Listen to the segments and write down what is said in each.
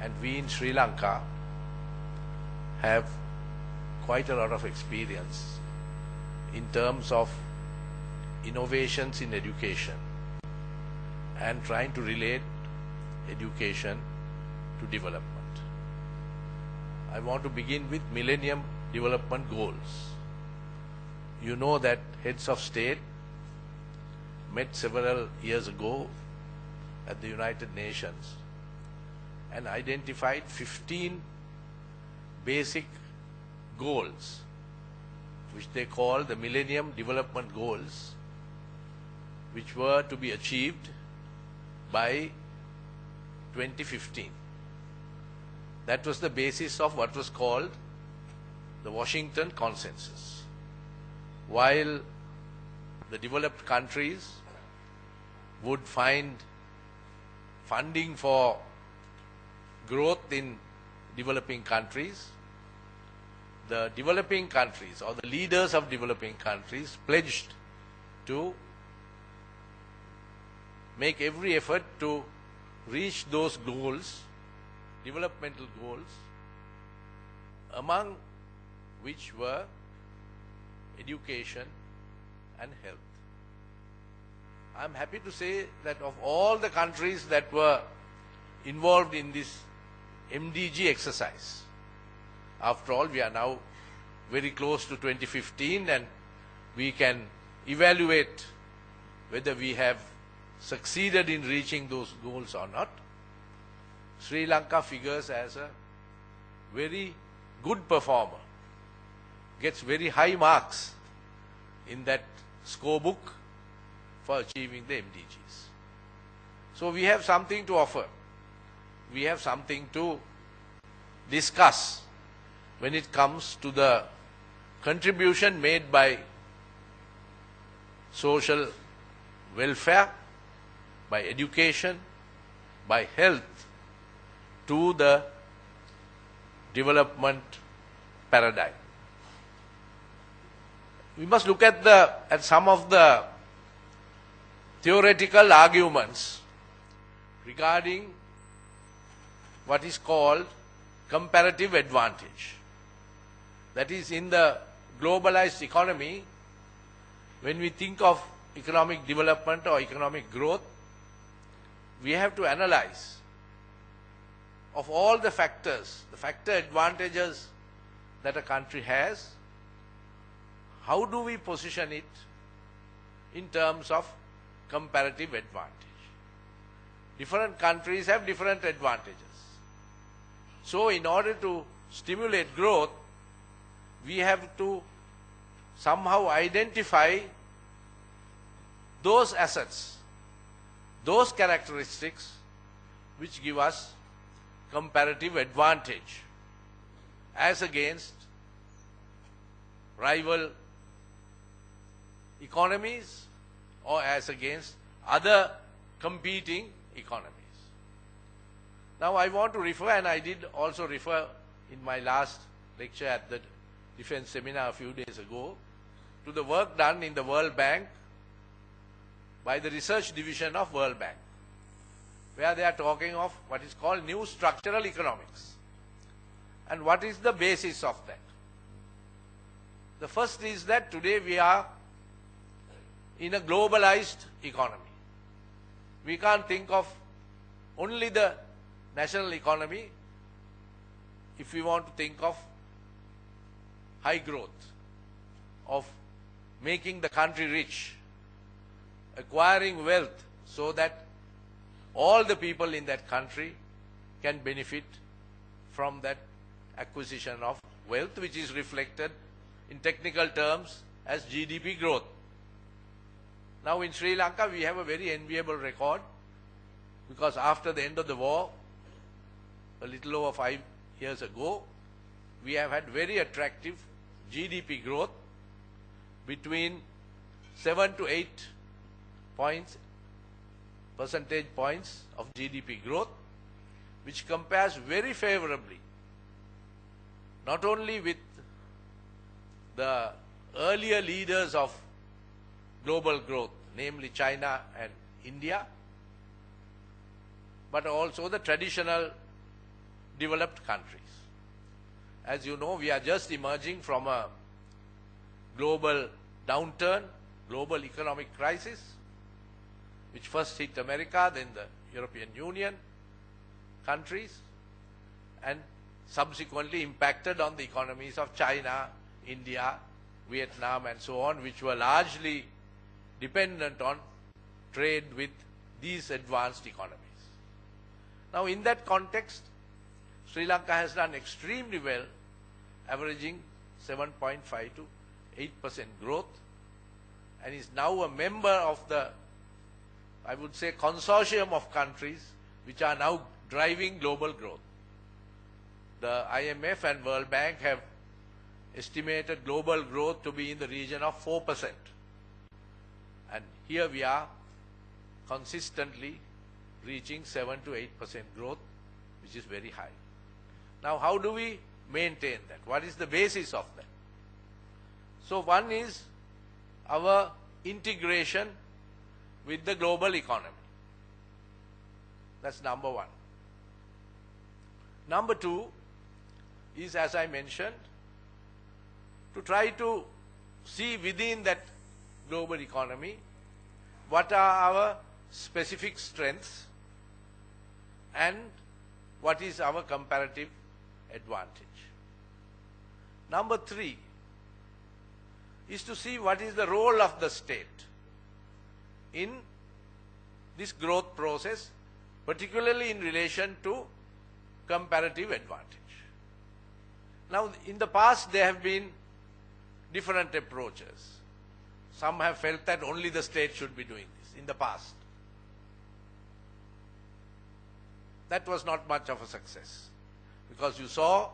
and we in Sri Lanka have quite a lot of experience in terms of innovations in education and trying to relate education to development. I want to begin with Millennium Development Goals. You know that heads of state met several years ago at the United Nations and identified 15 basic goals, which they call the Millennium Development Goals, which were to be achieved by 2015. That was the basis of what was called the Washington Consensus. While the developed countries would find funding for growth in developing countries, the developing countries or the leaders of developing countries pledged to make every effort to reach those goals, developmental goals, among which were education and health. I am happy to say that of all the countries that were involved in this MDG exercise, after all, we are now very close to 2015 and we can evaluate whether we have succeeded in reaching those goals or not. Sri Lanka figures as a very good performer, gets very high marks in that scorebook for achieving the MDGs. So we have something to offer. We have something to discuss when it comes to the contribution made by social welfare, by education, by health to the development paradigm. We must look at some of the theoretical arguments regarding what is called comparative advantage. That is, in the globalized economy, when we think of economic development or economic growth, we have to analyze of all the factors, the factor advantages that a country has, how do we position it in terms of comparative advantage? Different countries have different advantages. So in order to stimulate growth, we have to somehow identify those assets, those characteristics which give us comparative advantage as against rival economies or as against other competing economies. Now I want to refer, and I did also refer in my last lecture at the defense seminar a few days ago, to the work done in the World Bank by the research division of World Bank, where they are talking of what is called new structural economics. And what is the basis of that? The first is that today we are in a globalized economy. We can't think of only the national economy if we want to think of high growth, of making the country rich, acquiring wealth so that all the people in that country can benefit from that acquisition of wealth, which is reflected in technical terms as GDP growth. Now in Sri Lanka we have a very enviable record, because after the end of the war, a little over 5 years ago, we have had very attractive GDP growth between 7 to 8 percentage points of GDP growth, which compares very favorably not only with the earlier leaders of global growth, namely China and India, but also the traditional developed countries. As you know, we are just emerging from a global downturn, global economic crisis, which first hit America, then the European Union countries, and subsequently impacted on the economies of China, India, Vietnam, and so on, which were largely dependent on trade with these advanced economies. Now, in that context, Sri Lanka has done extremely well, averaging 7.5 to 8% growth, and is now a member of the, I would say, consortium of countries which are now driving global growth. The IMF and World Bank have estimated global growth to be in the region of 4%. And here we are consistently reaching 7 to 8% growth, which is very high. Now, how do we maintain that? What is the basis of that? So, one is our integration with the global economy. That's number one. Number two is, as I mentioned, to try to see within that global economy what are our specific strengths and what is our comparative advantage. Number three is to see what is the role of the state in this growth process, particularly in relation to comparative advantage. Now, in the past there have been different approaches. Some have felt that only the state should be doing this in the past. That was not much of a success, because you saw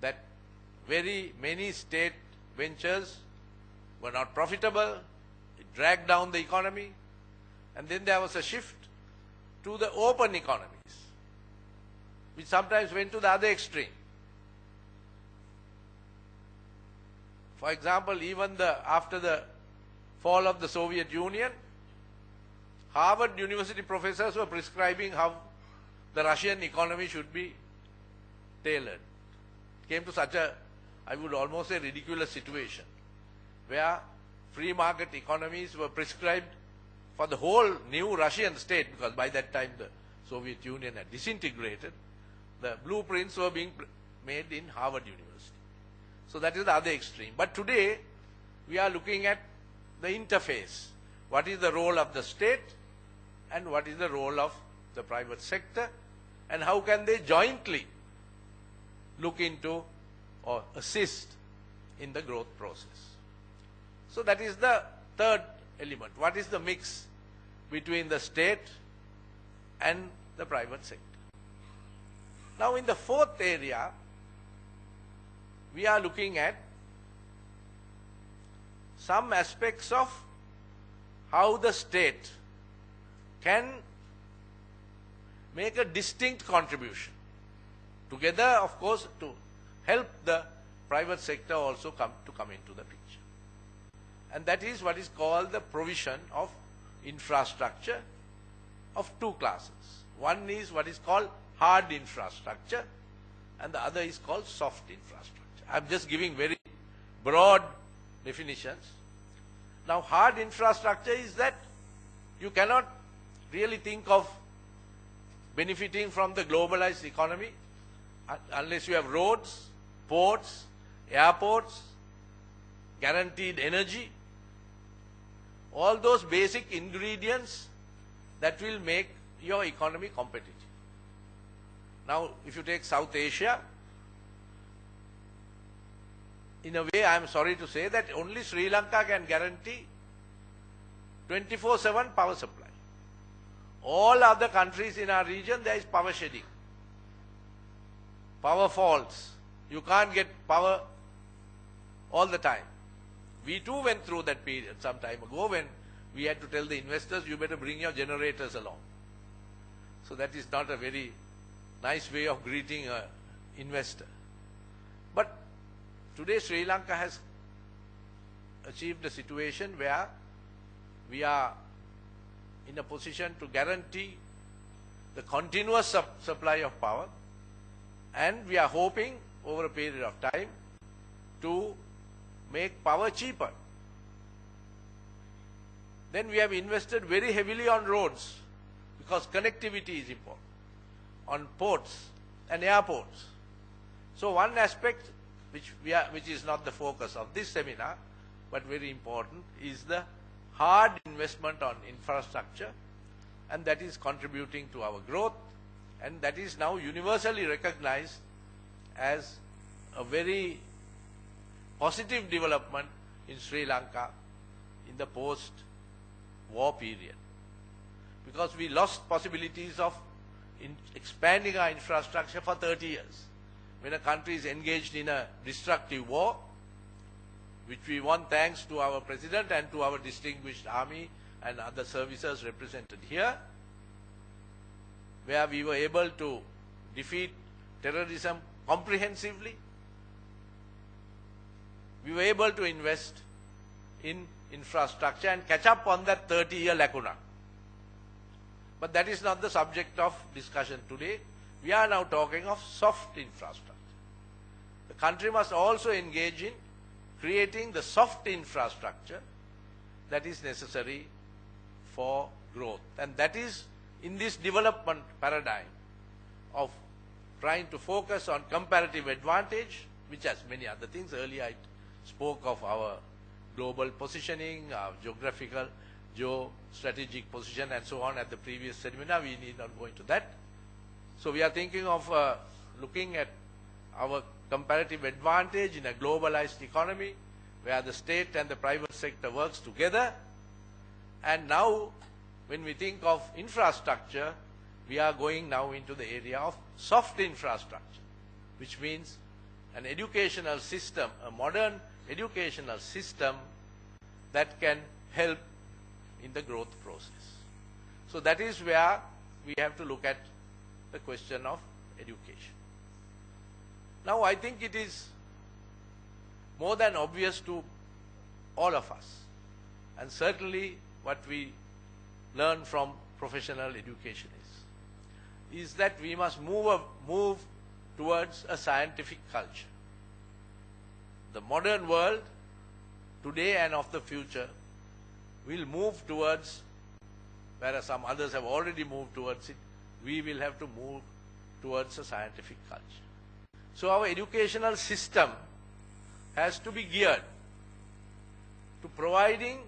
that very many state ventures were not profitable, it dragged down the economy, and then there was a shift to the open economies, which sometimes went to the other extreme. For example, even after the fall of the Soviet Union, Harvard University professors were prescribing how the Russian economy should be tailored. It came to such a, I would almost say, ridiculous situation, where free market economies were prescribed for the whole new Russian state, because by that time the Soviet Union had disintegrated. The blueprints were being made in Harvard University. So that is the other extreme. But today we are looking at the interface. What is the role of the state and what is the role of the private sector, and how can they jointly look into or assist in the growth process. So that is the third element. What is the mix between the state and the private sector? Now, in the fourth area, we are looking at some aspects of how the state can make a distinct contribution, together, of course, to help the private sector also come into the picture. And that is what is called the provision of infrastructure of two classes. One is what is called hard infrastructure, and the other is called soft infrastructure. I am just giving very broad definitions. Now, hard infrastructure is that you cannot really think of benefiting from the globalized economy unless you have roads, ports, airports, guaranteed energy, all those basic ingredients that will make your economy competitive. Now, if you take South Asia, in a way, I am sorry to say that only Sri Lanka can guarantee 24/7 power supply. All other countries in our region, there is power shedding, power faults. You can't get power all the time. We too went through that period some time ago when we had to tell the investors, you better bring your generators along. So that is not a very nice way of greeting an investor. But today Sri Lanka has achieved a situation where we are in a position to guarantee the continuous supply of power And we are hoping over a period of time to make power cheaper. Then we have invested very heavily on roads because connectivity is important, on ports and airports. So one aspect which is not the focus of this seminar, but very important, is the hard investment on infrastructure, and that is contributing to our growth, and that is now universally recognized as a very positive development in Sri Lanka in the post-war period. Because we lost possibilities of expanding our infrastructure for 30 years. When a country is engaged in a destructive war, which we won thanks to our president and to our distinguished army and other services represented here, where we were able to defeat terrorism comprehensively, we were able to invest in infrastructure and catch up on that 30-year lacuna. But that is not the subject of discussion today. We are now talking of soft infrastructure. The country must also engage in creating the soft infrastructure that is necessary for growth. And that is in this development paradigm of trying to focus on comparative advantage, which has many other things. Earlier I spoke of our global positioning, our geographical, geostrategic position and so on at the previous seminar. We need not go into that. So we are thinking of looking at our comparative advantage in a globalized economy where the state and the private sector works together. And now when we think of infrastructure, we are going now into the area of soft infrastructure, which means an educational system, a modern educational system that can help in the growth process. So that is where we have to look at the question of education. Now I think it is more than obvious to all of us, and certainly what we learn from professional education is that we must move towards a scientific culture. The modern world today and of the future will move towards, whereas some others have already moved towards it, we will have to move towards a scientific culture. So our educational system has to be geared to providing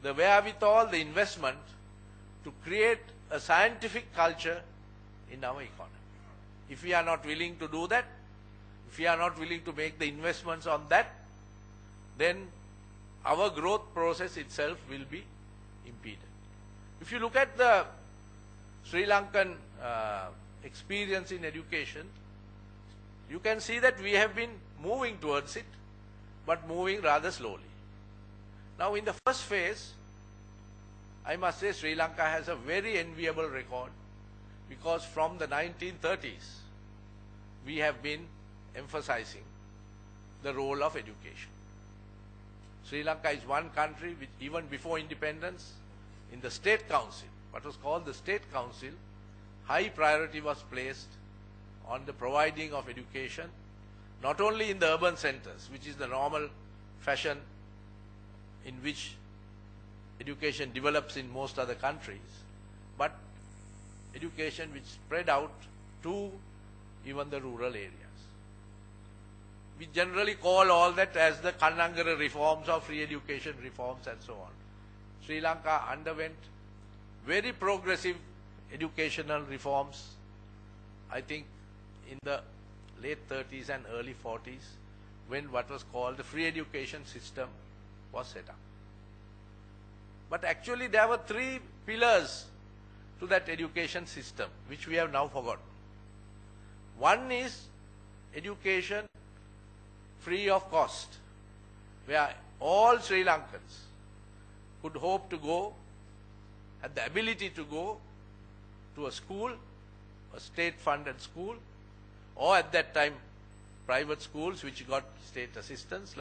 the wherewithal, the investment to create a scientific culture in our economy. If we are not willing to do that, if we are not willing to make the investments on that, then our growth process itself will be impeded. If you look at the Sri Lankan experience in education, you can see that we have been moving towards it, but moving rather slowly. Now in the first phase, I must say Sri Lanka has a very enviable record, because from the 1930s, we have been emphasizing the role of education. Sri Lanka is one country which even before independence, in the State Council, what was called the State Council, high priority was placed on the providing of education, not only in the urban centers, which is the normal fashion in which education develops in most other countries, but education which spread out to even the rural areas. We generally call all that as the Kannangara reforms or free education reforms and so on. Sri Lanka underwent very progressive educational reforms, I think in the late 30s and early 40s, when what was called the free education system was set up. But actually there were three pillars to that education system, which we have now forgotten. One is education free of cost, where all Sri Lankans could hope to go, had the ability to go to a school, a state-funded school, or at that time private schools which got state assistance like